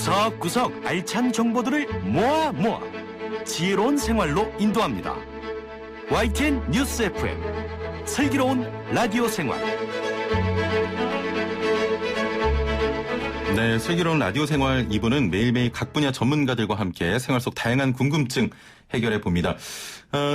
구석구석 알찬 정보들을 모아 지혜로운 생활로 인도합니다. YTN 뉴스 FM 슬기로운 라디오 생활. 네, 슬기로운 라디오 생활 2부는 매일매일 각 분야 전문가들과 함께 생활 속 다양한 궁금증 해결해 봅니다.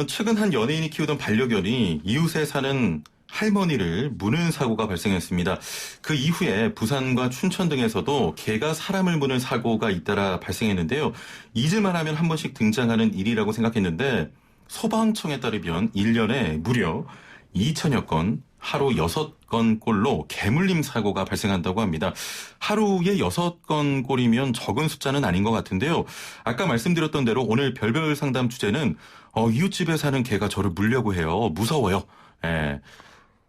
최근 한 연예인이 키우던 반려견이 이웃에 사는 할머니를 무는 사고가 발생했습니다. 그 이후에 부산과 춘천 등에서도 개가 사람을 무는 사고가 잇따라 발생했는데요. 잊을만 하면 한 번씩 등장하는 일이라고 생각했는데 소방청에 따르면 1년에 무려 2천여 건, 하루 6건꼴로 개물림 사고가 발생한다고 합니다. 하루에 6건꼴이면 적은 숫자는 아닌 것 같은데요. 아까 말씀드렸던 대로 오늘 별별 상담 주제는 이웃집에 사는 개가 저를 물려고 해요. 무서워요. 예.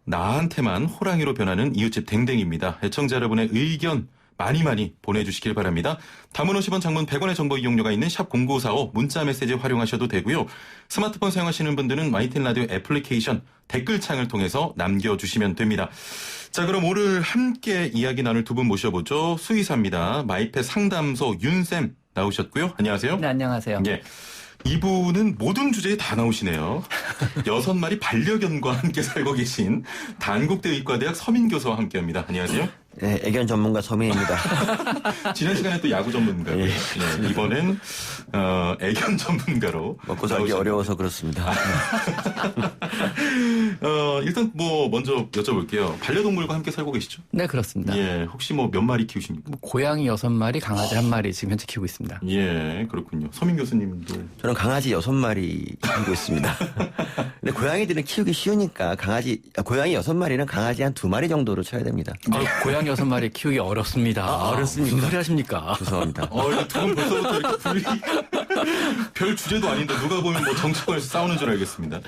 나한테만 호랑이로 변하는 이웃집 댕댕입니다. 애청자 여러분의 의견 많이 보내주시길 바랍니다. 단문 50원, 장문 100원의 정보 이용료가 있는 샵 0945 문자 메시지 활용하셔도 되고요. 스마트폰 사용하시는 분들은 YTN 라디오 애플리케이션 댓글창을 통해서 남겨주시면 됩니다. 자, 그럼 오늘 함께 이야기 나눌 두 분 모셔보죠. 수의사입니다. 마이펫 상담소 윤쌤 나오셨고요. 안녕하세요. 네, 안녕하세요. 예. 이분은 모든 주제에 다 나오시네요. 6마리 반려견과 함께 살고 계신 단국대 의과대학 서민 교수와 함께합니다. 안녕하세요. 네, 애견 전문가 서민입니다. 지난 시간에 또 야구 전문가고 예. 네, 이번엔 애견 전문가로 먹고 살기 어려워서 그렇습니다. 일단 먼저 여쭤볼게요. 반려동물과 함께 살고 계시죠? 네, 그렇습니다. 예, 혹시 몇 마리 키우십니까? 고양이 6마리, 강아지 1마리 지금 현재 키우고 있습니다. 예, 그렇군요. 서민 교수님도. 저는 강아지 6마리 키우고 있습니다. 근데 고양이들은 키우기 쉬우니까 고양이 6마리는 강아지 한 2마리 정도로 쳐야 됩니다. 고양이 6마리 키우기 어렵습니다. 어렵습니까? 무슨 소리 하십니까? 죄송합니다. 두 분 벌써부터 이렇게 별 주제도 아닌데 누가 보면 정치권에서 싸우는 줄 알겠습니다.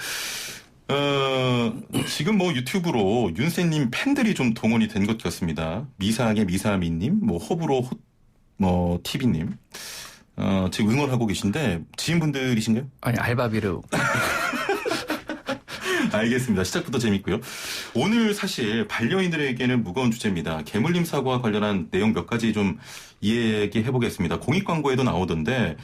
지금 유튜브로 윤쌤님 팬들이 좀 동원이 된 것 같습니다. 미사하게 미사미님, 호불호 TV님. 지금 응원하고 계신데 지인분들이신가요? 아니, 알바비로. 알겠습니다. 시작부터 재밌고요. 오늘 사실 반려인들에게는 무거운 주제입니다. 개물림 사고와 관련한 내용 몇 가지 좀 이야기해 보겠습니다. 공익 광고에도 나오던데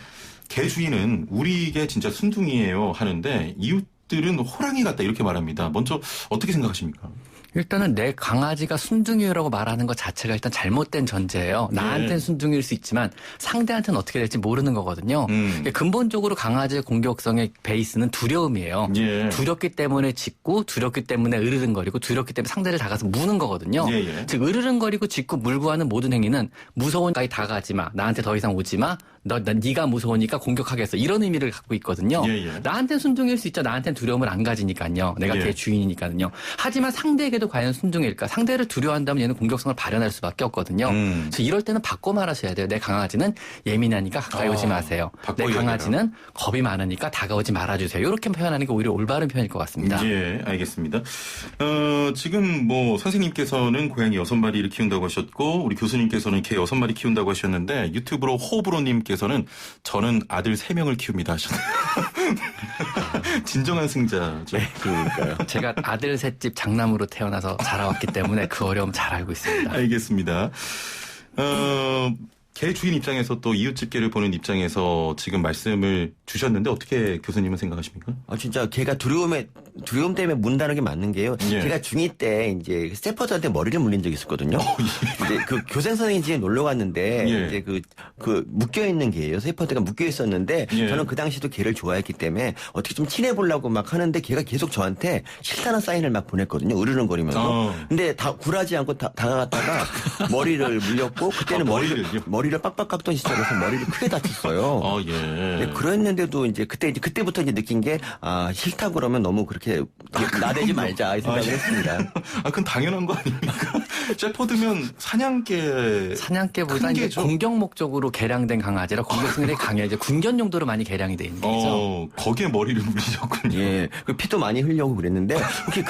개 주인은 우리 개 진짜 순둥이에요 하는데 이웃들은 호랑이 같다 이렇게 말합니다. 먼저 어떻게 생각하십니까? 일단은 내 강아지가 순둥이라고 말하는 것 자체가 일단 잘못된 전제예요. 나한테는 순둥이일 수 있지만 상대한테는 어떻게 될지 모르는 거거든요. 근본적으로 강아지의 공격성의 베이스는 두려움이에요. 예. 두렵기 때문에 짖고 두렵기 때문에 으르릉거리고 두렵기 때문에 상대를 다가서 무는 거거든요. 예. 즉 으르릉거리고 짖고 물고 하는 모든 행위는 무서우니까 다가가지 마. 나한테 더 이상 오지 마. 네가 무서우니까 공격하겠어. 이런 의미를 갖고 있거든요. 예. 나한테는 순둥이일 수 있죠. 나한테는 두려움을 안 가지니까요. 내가 걔 주인이니까요. 하지만 상대에게도 과연 순둥이일까? 상대를 두려워한다면 얘는 공격성을 발현할 수밖에 없거든요. 그래서 이럴 때는 바꿔 말하셔야 돼요. 내 강아지는 예민하니까 가까이 오지 마세요. 내 강아지는 겁이 많으니까 다가오지 말아주세요. 이렇게 표현하는 게 오히려 올바른 표현일 것 같습니다. 예, 알겠습니다. 지금 선생님께서는 고양이 6마리를 키운다고 하셨고 우리 교수님께서는 개 6마리 키운다고 하셨는데 유튜브로 호불호님께서는 저는 아들 3명을 키웁니다 하셨네요. 진정한 승자죠. 네, 그러니까요. 제가 아들 셋집 장남으로 태어나서 자라왔기 때문에 그 어려움 잘 알고 있습니다. 알겠습니다. 개 주인 입장에서 또 이웃집 개를 보는 입장에서 지금 말씀을 주셨는데 어떻게 교수님은 생각하십니까? 진짜 개가 두려움 때문에 문다는 게 맞는 게요. 예. 제가 중2 때 이제 스태퍼드한테 머리를 물린 적이 있었거든요. 이제 그 교생 선생님 집에 놀러 갔는데 예. 이제 그 묶여 있는 개예요. 스태퍼드가 묶여 있었는데 예. 저는 그 당시도 개를 좋아했기 때문에 어떻게 좀 친해 보려고 막 하는데 개가 계속 저한테 싫다는 사인을 막 보냈거든요. 으르렁거리면서. 근데 다 굴하지 않고 다가갔다가 머리를 물렸고 그때는 머리를 빡빡 깎던 시절에서 머리를 크게 다쳤어요. 예. 네, 그랬는데도 그때부터 이제 느낀 게 싫다 그러면 너무 그렇게 나대지 말자 이 생각을 했습니다. 그건 당연한 거 아닙니까? 셰퍼드면 사냥개보다 이제 공격 목적으로 개량된 강아지라 공격성이 강해. 이제 군견 용도로 많이 개량이 돼 있는 거죠. 거기에 머리를 물리셨군요. 예, 피도 많이 흘려고 그랬는데 혹시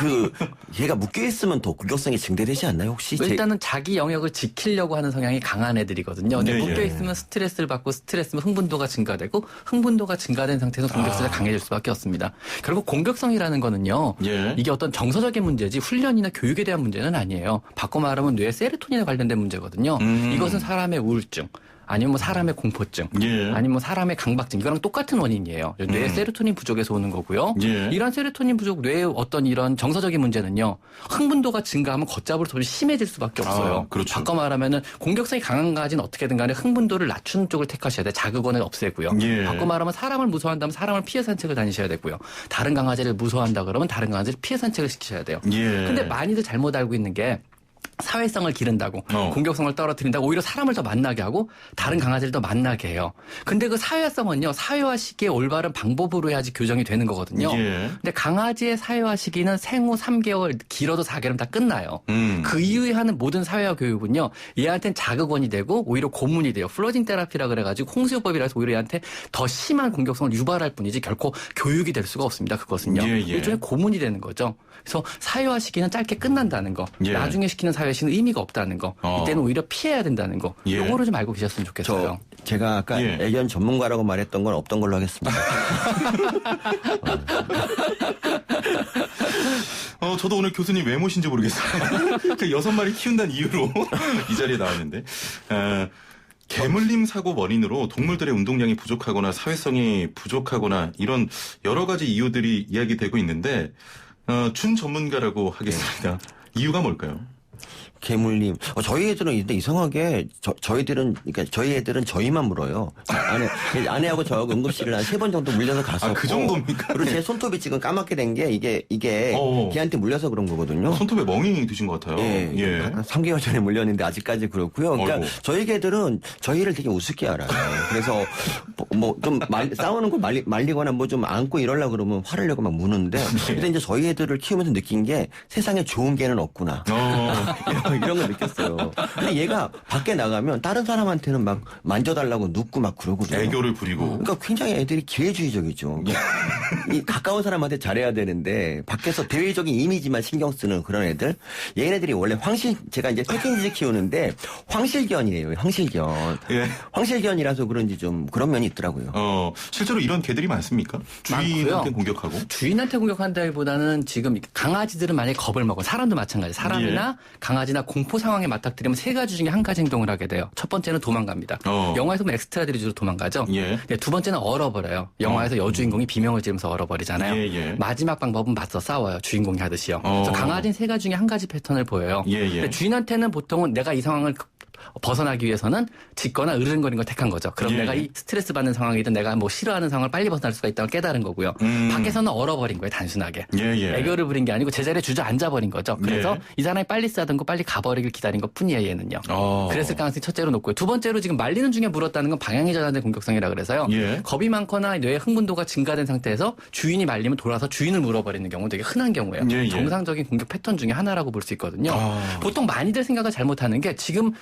얘가 묶여 있으면 더 공격성이 증대되지 않나요? 혹시? 일단은 자기 영역을 지키려고 하는 성향이 강한 애들이거든요. 근데 묶여 있으면 스트레스를 받고 스트레스면 흥분도가 증가되고 흥분도가 증가된 상태에서 공격성이 강해질 수밖에 없습니다. 결국 공격성이라는 거는요. 이게 어떤 정서적인 문제지 훈련이나 교육에 대한 문제는 아니에요. 바꿔 말하면 뇌 세로토닌에 관련된 문제거든요. 이것은 사람의 우울증, 아니면 뭐 사람의 공포증, 예. 아니면 뭐 사람의 강박증 이거랑 똑같은 원인이에요. 뇌의 세로토닌 부족에서 오는 거고요. 예. 이런 세로토닌 부족 뇌의 어떤 이런 정서적인 문제는요. 흥분도가 증가하면 걷잡을 수 없이 심해질 수밖에 없어요. 그렇죠. 바꿔 말하면은 공격성이 강한 강아지는 어떻게든 간에 흥분도를 낮추는 쪽을 택하셔야 돼. 자극원을 없애고요. 예. 바꿔 말하면 사람을 무서워한다면 사람을 피해 산책을 다니셔야 되고요. 다른 강아지를 무서워한다 그러면 다른 강아지를 피해 산책을 시키셔야 돼요. 예. 근데 많이들 잘못 알고 있는 게 사회성을 기른다고 공격성을 떨어뜨린다고 오히려 사람을 더 만나게 하고 다른 강아지를 더 만나게 해요. 근데 그 사회성은요. 사회화 시기의 올바른 방법으로 해야지 교정이 되는 거거든요. 예. 근데 강아지의 사회화 시기는 생후 3개월 길어도 4개월이면 다 끝나요. 그 이후에 하는 모든 사회화 교육은요. 얘한테는 자극원이 되고 오히려 고문이 돼요. 플러징 테라피라 그래가지고 홍수요법이라 해서 오히려 얘한테 더 심한 공격성을 유발할 뿐이지 결코 교육이 될 수가 없습니다. 그것은요. 예, 예. 일종의 고문이 되는 거죠. 그래서 사회화 시기는 짧게 끝난다는 거. 예. 나중에 시키는 사회화 시기는 의미가 없다는 거. 이때는 오히려 피해야 된다는 거. 예. 요거를 좀 알고 계셨으면 좋겠어요. 제가 아까 예. 애견 전문가라고 말했던 건 없던 걸로 하겠습니다. 저도 오늘 교수님 왜 모신지 모르겠어요. 그 6마리 키운다는 이유로 이 자리에 나왔는데. 개물림 사고 원인으로 동물들의 운동량이 부족하거나 사회성이 부족하거나 이런 여러 가지 이유들이 이야기되고 있는데 준 전문가라고 하겠습니다. 이유가 뭘까요? 개물림. 저희 애들은 근데 이상하게 저희들은 그러니까 저희 애들은 저희만 물어요. 아내하고 저하고 응급실을 한 3번 정도 물려서 갔었고. 그 정도입니까? 그리고 제 손톱이 지금 까맣게 된 게 이게 걔한테 물려서 그런 거거든요. 손톱에 멍이 드신 것 같아요. 예. 한 3개월 전에 물렸는데 아직까지 그렇고요. 그러니까 어이구. 저희 개들은 저희를 되게 우습게 알아요. 그래서 뭐 좀 싸우는 거 말리거나 뭐 좀 안고 이러려고 그러면 화를 내고 막 무는데 근데 이제 저희 애들을 키우면서 느낀 게 세상에 좋은 개는 없구나. 이런 걸 느꼈어요. 근데 얘가 밖에 나가면 다른 사람한테는 막 만져달라고 눕고 막 그러거든요. 애교를 부리고. 그러니까 굉장히 애들이 기회주의적이죠. 이 가까운 사람한테 잘해야 되는데 밖에서 대외적인 이미지만 신경 쓰는 그런 애들. 얘네들이 원래 제가 이제 패키지 키우는데 황실견이에요. 황실견. 예. 황실견이라서 그런지 좀 그런 면이 있더라고요. 실제로 이런 개들이 많습니까? 주인한테 많고요. 공격하고. 주인한테 공격한다기보다는 지금 강아지들은 만약에 겁을 먹어 사람도 마찬가지. 사람이나 강아지나 공포 상황에 맞닥뜨리면 3가지 중에 한 가지 행동을 하게 돼요. 첫 번째는 도망갑니다. 영화에서 보면 엑스트라들이 주로 도망가죠. 예. 네, 두 번째는 얼어버려요. 영화에서 여주인공이 비명을 지르면서 얼어버리잖아요. 예. 마지막 방법은 맞서 싸워요. 주인공이 하듯이요. 그래서 강아지는 3가지 중에 한 가지 패턴을 보여요. 예. 근데 주인한테는 보통은 내가 이 상황을 벗어나기 위해서는 짖거나 으르렁거리는 걸 택한 거죠. 그럼 예. 내가 이 스트레스 받는 상황이든 내가 뭐 싫어하는 상황을 빨리 벗어날 수가 있다는 걸 깨달은 거고요. 밖에서는 얼어버린 거예요. 단순하게. 예. 애교를 부린 게 아니고 제자리에 주저앉아버린 거죠. 그래서 예. 이 사람이 빨리 싸든고 빨리 가버리길 기다린 것 뿐이에요. 얘는요. 그랬을 가능성이 첫째로 높고요. 두 번째로 지금 말리는 중에 물었다는 건 방향이 전환된 공격성이라 그래서요. 예. 겁이 많거나 뇌의 흥분도가 증가된 상태에서 주인이 말리면 돌아서 주인을 물어버리는 경우 되게 흔한 경우예요. 예. 정상적인 공격 패턴 중에 하나라고 볼 수 있거든요. 보통 많이들 생각을 잘못하는 게 지금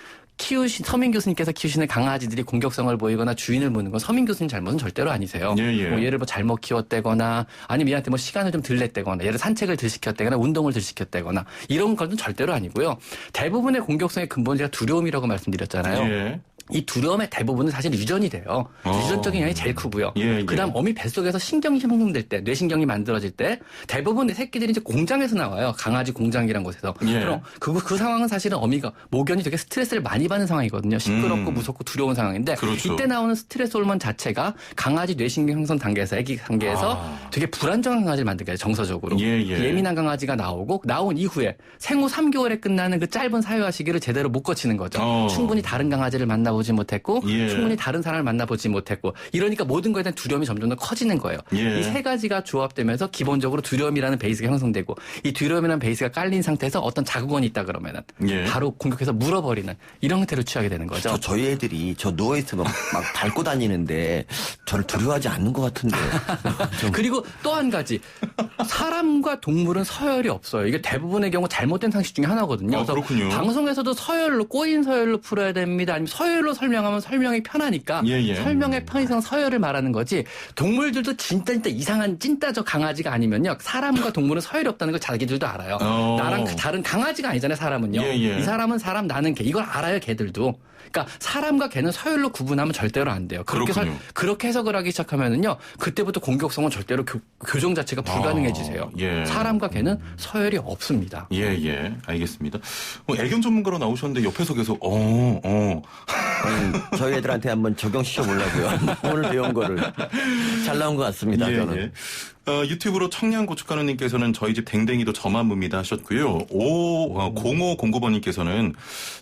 서민 교수님께서 키우시는 강아지들이 공격성을 보이거나 주인을 무는 건 서민 교수님 잘못은 절대로 아니세요. 뭐 얘를 뭐 잘못 키웠다거나 아니면 얘한테 뭐 시간을 좀 덜 냈다거나 얘를 산책을 덜 시켰다거나 운동을 덜 시켰다거나 이런 것은 절대로 아니고요. 대부분의 공격성의 근본은 제가 두려움이라고 말씀드렸잖아요. 예. 이 두려움의 대부분은 사실 유전이 돼요. 유전적인 영향이 제일 크고요. 그다음 어미 뱃속에서 신경이 형성될 때, 뇌신경이 만들어질 때 대부분의 새끼들이 이제 공장에서 나와요. 강아지 공장이란 곳에서. 그럼 그 상황은 사실은 어미가 모견이 되게 스트레스를 많이 받는 상황이거든요. 시끄럽고 무섭고 두려운 상황인데 그렇죠. 이때 나오는 스트레스 호르몬 자체가 강아지 뇌신경 형성 단계에서 아기 단계에서 되게 불안정한 강아지를 만들게 해요. 정서적으로. 예민한 강아지가 나오고 나온 이후에 생후 3개월에 끝나는 그 짧은 사회화 시기를 제대로 못 거치는 거죠. 충분히 다른 강아지를 만나보지 못했고 충분히 다른 사람을 만나보지 못했고 이러니까 모든 것에 대한 두려움이 점점 더 커지는 거예요. 이 3가지가 조합되면서 기본적으로 두려움이라는 베이스가 형성되고 이 두려움이라는 베이스가 깔린 상태에서 어떤 자극원이 있다 그러면은 바로 공격해서 물어버리는 이런 형태를 취하게 되는 거죠. 저희 애들이 저 누워있으면 막 밟고 다니는데 저를 두려워하지 않는 것 같은데. 그리고 또 한 가지 사람과 동물은 서열이 없어요. 이게 대부분의 경우 잘못된 상식 중에 하나거든요. 그래서 그렇군요. 방송에서도 서열로 꼬인 서열로 풀어야 됩니다. 아니면 서열로 설명하면 설명이 편하니까 설명의 편의상 서열을 말하는 거지 동물들도 진짜 이상한 찐따저 강아지가 아니면요. 사람과 동물은 서열이 없다는 걸 자기들도 알아요. 나랑 다른 강아지가 아니잖아요. 사람은요. 이 사람은 사람 나는 개 이걸 알아요. 개들도. 그러니까 사람과 개는 서열로 구분하면 절대로 안 돼요. 그렇군요. 그렇게 해석을 하기 시작하면은요, 그때부터 공격성은 절대로 교정 자체가 불가능해지세요. 예. 사람과 개는 서열이 없습니다. 예, 알겠습니다. 애견 전문가로 나오셨는데 옆에서 계속 저희 애들한테 한번 적용시켜보려고요. 오늘 배운 거를. 잘 나온 것 같습니다, 저는. 유튜브로 청양고춧가루님께서는 저희 집 댕댕이도 저만 봅니다 하셨고요. 0509번님께서는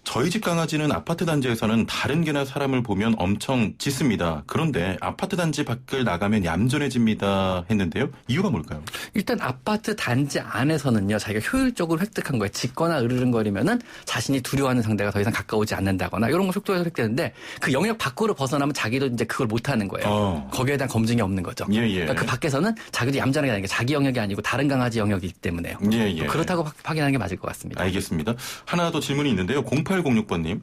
저희 집 강아지는 아파트 단지에서는 다른 개나 사람을 보면 엄청 짖습니다. 그런데 아파트 단지 밖을 나가면 얌전해집니다 했는데요. 이유가 뭘까요? 일단 아파트 단지 안에서는요, 자기가 효율적으로 획득한 거예요. 짖거나 으르렁거리면은 자신이 두려워하는 상대가 더 이상 가까우지 않는다거나 이런 거 속도에서 획득되는데 그 영역 밖으로 벗어나면 자기도 이제 그걸 못하는 거예요. 거기에 대한 검증이 없는 거죠. 그러니까 그 밖에서는 자기도 얌전하게 하는 게 자기 영역이 아니고 다른 강아지 영역이기 때문에요. 그렇다고 확인하는 게 맞을 것 같습니다. 알겠습니다. 하나 더 질문이 있는데요. 0806번님.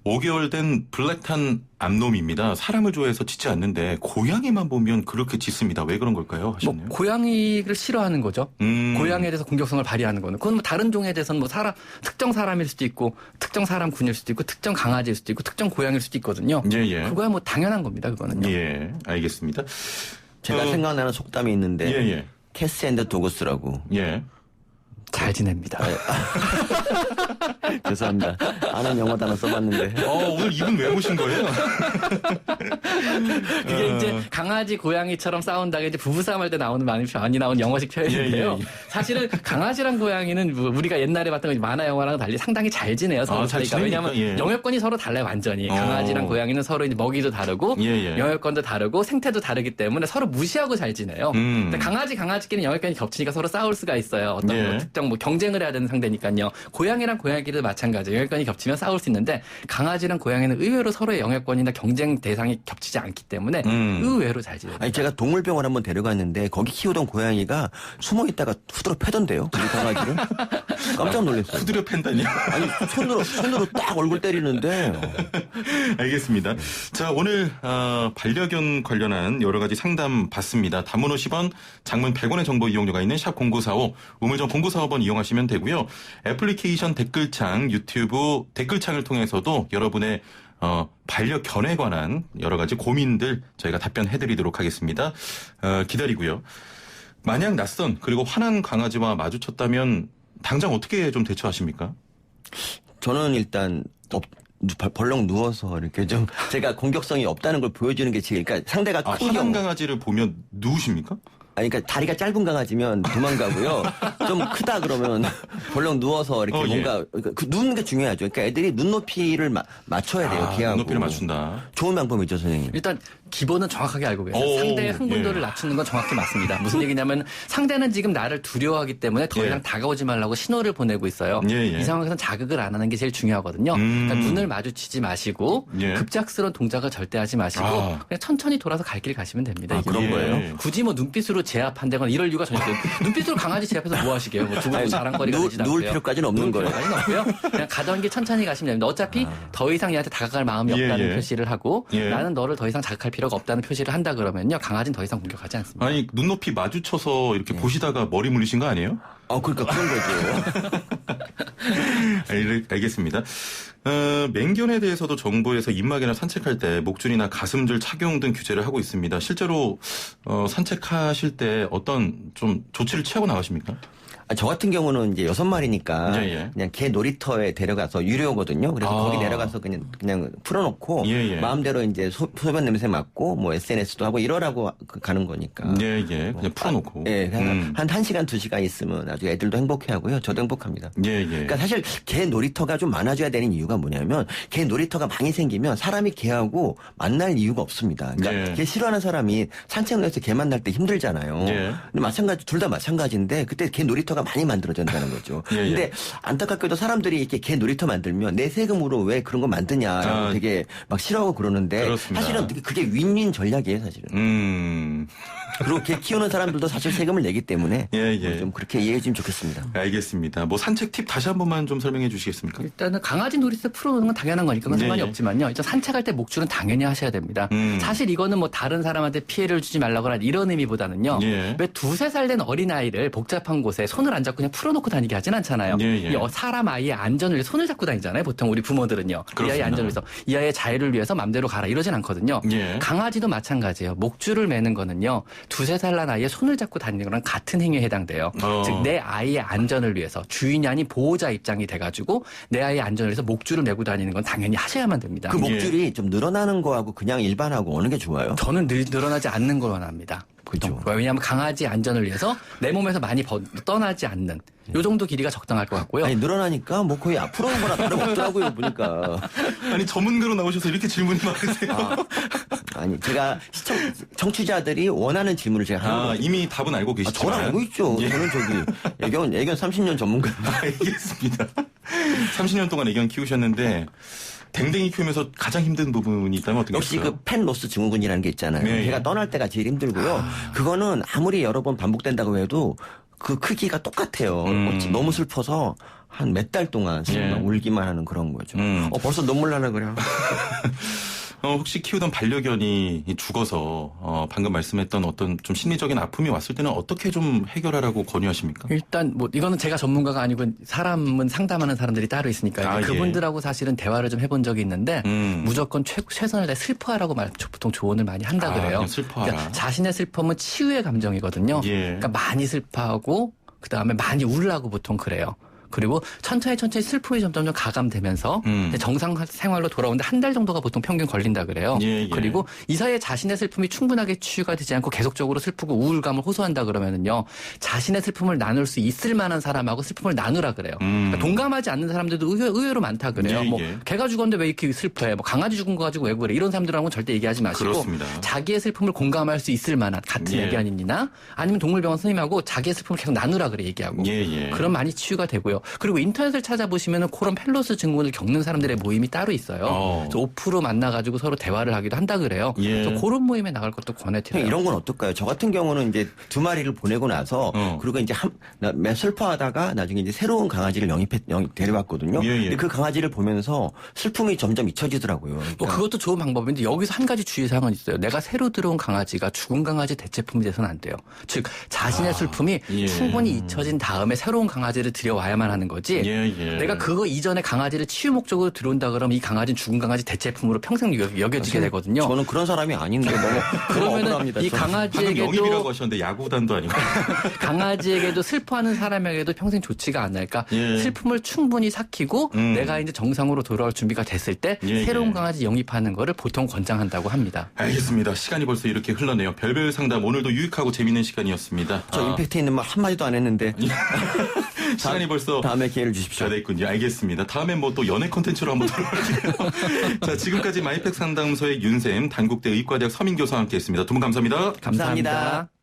5개월 된 블랙탄 암놈입니다. 사람을 좋아해서 짖지 않는데 고양이만 보면 그렇게 짖습니다. 왜 그런 걸까요? 하셨네요. 고양이를 싫어하는 거죠. 고양이에 대해서 공격성을 발휘하는 거는. 그건 뭐 다른 종에 대해서는 뭐 특정 사람일 수도 있고 특정 사람군일 수도 있고 특정 강아지일 수도 있고 특정 고양이일 수도 있거든요. 그거야 뭐 당연한 겁니다. 그거는요. 예, 알겠습니다. 제가 생각나는 속담이 있는데 캐스 앤드 도그스라고. 잘 지냅니다. 죄송합니다. 아는 영어 단어 써봤는데. 오늘 이분 왜 모신 거예요? 그게 이제 강아지, 고양이처럼 싸운다가 이제 부부싸움 할 때 많이 나오는 영어식 표현인데요. 사실은 강아지랑 고양이는 우리가 옛날에 봤던 만화 영화랑 달리 상당히 잘 지내요. 서로 사이가. 왜냐하면 영역권이 서로 달라요, 완전히. 강아지랑 고양이는 서로 이제 먹이도 다르고, 영역권도 다르고, 생태도 다르기 때문에 서로 무시하고 잘 지내요. 근데 강아지끼리는 영역권이 겹치니까 서로 싸울 수가 있어요. 어떤 특정 경쟁을 해야 되는 상대니까요. 고양이랑 고양이끼리도 마찬가지예요. 영역권이 겹치면 싸울 수 있는데 강아지랑 고양이는 의외로 서로의 영역권이나 경쟁 대상이 겹치지 않기 때문에 의외로 잘 지내요. 아니 제가 동물병원 한번 데려갔는데 거기 키우던 고양이가 숨어 있다가 후드려 패던데요. 우리 강아지를 깜짝 놀랐어요. 후드려 팬다니요? 아니 손으로 딱 얼굴 때리는데. 알겠습니다. 자, 오늘 반려견 관련한 여러 가지 상담 받습니다. 단문 50원, 장문 100원의 정보 이용료가 있는 샵 0945, 우물정 0945번 이용하시면 되고요. 애플리케이션 댓글창, 유튜브 댓글창을 통해서도 여러분의 반려견에 관한 여러 가지 고민들 저희가 답변해드리도록 하겠습니다. 기다리고요. 만약 낯선 그리고 화난 강아지와 마주쳤다면 당장 어떻게 좀 대처하십니까? 저는 일단 벌렁 누워서 이렇게 좀 제가 공격성이 없다는 걸 보여주는 게 제일, 그러니까 상대가 큰 화난 강아지를 보면 누우십니까? 아니, 그러니까 다리가 짧은 강아지면 도망가고요. 좀 크다 그러면 벌렁 누워서 이렇게 뭔가 누우는 게 중요하죠. 그러니까 애들이 눈높이를 맞춰야 돼요. 걔하고. 눈높이를 맞춘다. 좋은 방법이죠, 선생님. 일단 기본은 정확하게 알고 계세요. 상대의 흥분도를 낮추는 건 정확히 맞습니다. 무슨 얘기냐면 상대는 지금 나를 두려워하기 때문에 더 이상 다가오지 말라고 신호를 보내고 있어요. 이 상황에서는 자극을 안 하는 게 제일 중요하거든요. 그러니까 눈을 마주치지 마시고 급작스러운 동작을 절대 하지 마시고 그냥 천천히 돌아서 갈 길 가시면 됩니다. 그런 거예요? 굳이 뭐 눈빛으로 제압한다거나 이럴 이유가 전혀 없어요. 눈빛으로 강아지 제압해서 뭐 하시게요? 뭐 두고 자랑거리가 되지도 않고요. 누울 필요까지는 없는 거예요. 없고요. 그냥 가던 길 천천히 가시면 됩니다. 어차피 더 이상 얘한테 다가갈 마음이 없다는 표시를 하고 나는 너를 더 이상 자극할 필요가 없다는 표시를 한다 그러면요. 강아지는 더 이상 공격하지 않습니다. 아니, 눈높이 마주쳐서 이렇게 보시다가 머리 물리신 거 아니에요? 그러니까 그런 거죠. 알겠습니다. 맹견에 대해서도 정부에서 입마개나 산책할 때 목줄이나 가슴줄 착용 등 규제를 하고 있습니다. 실제로 산책하실 때 어떤 좀 조치를 취하고 나가십니까? 저 같은 경우는 이제 6마리니까 그냥 개 놀이터에 데려가서 유료거든요. 그래서 거기 내려가서 그냥 풀어놓고 마음대로 이제 소변 냄새 맡고 뭐 SNS도 하고 이러라고 가는 거니까. 그냥 풀어놓고. 한 1시간 2시간 있으면 아주 애들도 행복해하고요. 저도 행복합니다. 그러니까 사실 개 놀이터가 좀 많아져야 되는 이유가 뭐냐면 개 놀이터가 많이 생기면 사람이 개하고 만날 이유가 없습니다. 그러니까 개 싫어하는 사람이 산책로에서 개 만날 때 힘들잖아요. 근데 둘 다 마찬가지인데 그때 개 놀이터가 많이 만들어진다는 거죠. 근데 안타깝게도 사람들이 이렇게 개 놀이터 만들면 내 세금으로 왜 그런 거 만드냐 되게 막 싫어하고 그러는데 그렇습니다. 사실은 그게 윈윈 전략이에요, 사실은. 그리고 개 키우는 사람들도 사실 세금을 내기 때문에 좀 그렇게 이해해 주면 좋겠습니다. 알겠습니다. 뭐 산책 팁 다시 한 번만 좀 설명해 주시겠습니까? 일단은 강아지 놀이터 풀어놓는 건 당연한 거니까 그건 상관이 없지만요. 일단 산책할 때 목줄은 당연히 하셔야 됩니다. 사실 이거는 뭐 다른 사람한테 피해를 주지 말라거나 이런 의미보다는요. 왜 2-3살 된 어린아이를 복잡한 곳에 손을 손을 안 잡고 그냥 풀어놓고 다니게 하진 않잖아요. 예, 예. 이 사람 아이의 안전을 위해 손을 잡고 다니잖아요. 보통 우리 부모들은요. 이 그렇습니다. 아이의 안전을 위해서, 이 아이의 자유를 위해서 맘대로 가라 이러진 않거든요. 예. 강아지도 마찬가지예요. 목줄을 매는 거는요. 2-3살 난 아이의 손을 잡고 다니는 거랑 같은 행위에 해당돼요. 즉 내 아이의 안전을 위해서 주인이 아닌 보호자 입장이 돼가지고 내 아이의 안전을 위해서 목줄을 메고 다니는 건 당연히 하셔야만 됩니다. 그 목줄이 좀 늘어나는 거하고 그냥 일반하고 어느 게 좋아요? 저는 늘어나지 않는 걸 원합니다. 그죠. 왜냐하면 강아지 안전을 위해서 내 몸에서 많이 떠나지 않는 요 정도 길이가 적당할 것 같고요. 아니 늘어나니까 뭐 거의 앞으로 오는 거나 다름없더라고요 보니까. 아니 전문가로 나오셔서 이렇게 질문이 많으세요. 아니 제가 청취자들이 원하는 질문을 제가 하는 거예요. 이미 답은 알고 계시죠? 저는 알고 있죠. 예. 저는 애견 30년 전문가. 알겠습니다. 30년 동안 애견 키우셨는데 댕댕이 키우면서 가장 힘든 부분이 있다면 어떤 게 역시 있어요? 그 펜 로스 증후군이라는 게 있잖아요. 네, 걔가 예. 떠날 때가 제일 힘들고요. 그거는 아무리 여러 번 반복된다고 해도 그 크기가 똑같아요. 너무 슬퍼서 한 몇 달 동안 예. 울기만 하는 그런 거죠. 벌써 눈물 나려 그래요. 혹시 키우던 반려견이 죽어서 방금 말씀했던 어떤 좀 심리적인 아픔이 왔을 때는 어떻게 좀 해결하라고 권유하십니까? 일단 뭐 이거는 제가 전문가가 아니고 사람은 상담하는 사람들이 따로 있으니까요. 예. 그분들하고 사실은 대화를 좀 해본 적이 있는데 무조건 최선을 다해 슬퍼하라고 보통 조언을 많이 한다 그래요. 그냥 슬퍼하라. 그러니까 자신의 슬픔은 치유의 감정이거든요. 예. 그러니까 많이 슬퍼하고 그다음에 많이 울라고 보통 그래요. 그리고 천천히 슬픔이 점점 가감되면서 정상 생활로 돌아오는데 한 달 정도가 보통 평균 걸린다 그래요. 예, 예. 그리고 이 사이에 자신의 슬픔이 충분하게 치유가 되지 않고 계속적으로 슬프고 우울감을 호소한다 그러면은요. 자신의 슬픔을 나눌 수 있을 만한 사람하고 슬픔을 나누라 그래요. 그러니까 동감하지 않는 사람들도 의외로 많다 그래요. 예, 뭐 예. 개가 죽었는데 왜 이렇게 슬퍼해? 뭐 강아지 죽은 거 가지고 왜 그래? 이런 사람들하고는 절대 얘기하지 마시고 그렇습니다. 자기의 슬픔을 공감할 수 있을 만한 같은 예. 애견인이나 아니면 동물병원 선생님하고 자기의 슬픔을 계속 나누라 그래 얘기하고. 예, 예. 그럼 많이 치유가 되고요. 그리고 인터넷을 찾아보시면은 코런 펠로스 증후군을 겪는 사람들의 모임이 따로 있어요. 그래서 오프로 만나가지고 서로 대화를 하기도 한다 그래요. 예. 그래서 그런 모임에 나갈 것도 권해드려요. 이런 건 어떨까요? 저 같은 경우는 이제 2마리를 보내고 나서 그리고 이제 슬퍼하다가 나중에 이제 새로운 강아지를 데려왔거든요. 예, 예. 근데 그 강아지를 보면서 슬픔이 점점 잊혀지더라고요. 그러니까 뭐 그것도 좋은 방법인데 여기서 한 가지 주의사항은 있어요. 내가 새로 들어온 강아지가 죽은 강아지 대체품이 돼서는 안 돼요. 즉 자신의 슬픔이 예. 충분히 잊혀진 다음에 새로운 강아지를 들여와야만 하는 거지. 예. 내가 그거 이전에 강아지를 치유 목적으로 들어온다 그러면 이 강아지는 죽은 강아지 대체품으로 평생 여겨지게 되거든요. 저는 그런 사람이 아닌데 너무 그러면은 억울합니다. 이 방금 영입이라고 강아지에게도 하셨는데 야구단도 아니고. 강아지에게도 슬퍼하는 사람에게도 평생 좋지가 않을까. 예. 슬픔을 충분히 삭히고 내가 이제 정상으로 돌아올 준비가 됐을 때 예, 새로운 예. 강아지 영입하는 거를 보통 권장한다고 합니다. 알겠습니다. 시간이 벌써 이렇게 흘러네요. 별별 상담 오늘도 유익하고 재밌는 시간이었습니다. 저 임팩트 있는 말 한마디도 안 했는데 시간이 벌써 다음에 기회를 주십시오. 자, 됐군요. 알겠습니다. 다음엔 뭐 또 연애 콘텐츠로 한번 돌아올게요. 자, 지금까지 마이팩 상담소의 윤쌤, 단국대 의과대학 서민교수와 함께했습니다. 두 분 감사합니다. 감사합니다.